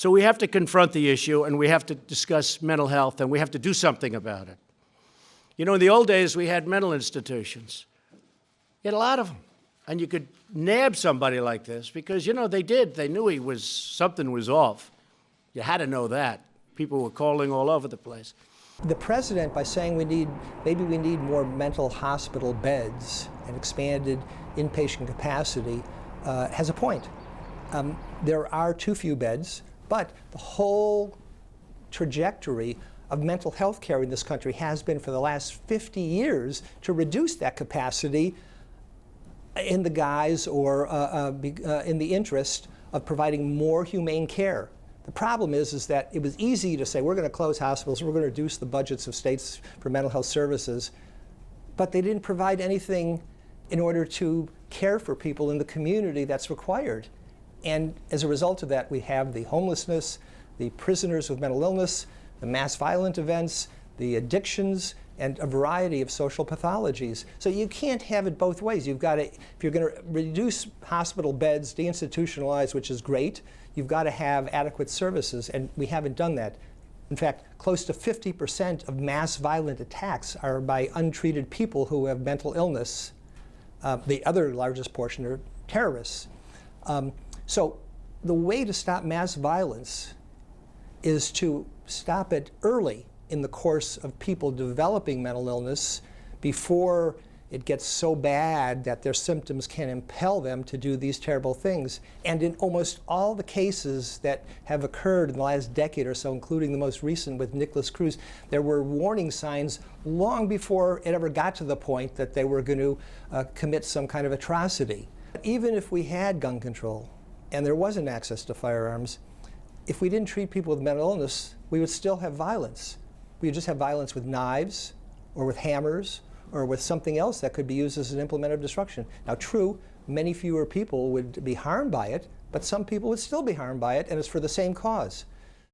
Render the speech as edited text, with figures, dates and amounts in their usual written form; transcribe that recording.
So we have to confront the issue, and we have to discuss mental health, and we have to do something about it. You know, in the old days, we had mental institutions. You had a lot of them. And you could nab somebody like this because, you know, they did. They knew something was off. You had to know that. People were calling all over the place. The president, by saying maybe we need more mental hospital beds and expanded inpatient capacity, has a point. There are too few beds, but the whole trajectory of mental health care in this country has been for the last 50 years to reduce that capacity in the guise or in the interest of providing more humane care. The problem is that it was easy to say we're going to close hospitals, we're going to reduce the budgets of states for mental health services, but they didn't provide anything in order to care for people in the community that's required. And as a result of that, we have the homelessness, the prisoners with mental illness, the mass violent events, the addictions, and a variety of social pathologies. So you can't have it both ways. You've got to, if you're going to reduce hospital beds, deinstitutionalize, which is great, you've got to have adequate services, and we haven't done that. In fact, close to 50% of mass violent attacks are by untreated people who have mental illness. The other largest portion are terrorists. So the way to stop mass violence is to stop it early in the course of people developing mental illness before it gets so bad that their symptoms can impel them to do these terrible things. And in almost all the cases that have occurred in the last decade or so, including the most recent with Nikolas Cruz, there were warning signs long before it ever got to the point that they were going to commit some kind of atrocity. Even if we had gun control and there wasn't access to firearms, if we didn't treat people with mental illness, we would still have violence. We would just have violence with knives or with hammers or with something else that could be used as an implement of destruction. Now, true, many fewer people would be harmed by it, but some people would still be harmed by it, and it's for the same cause.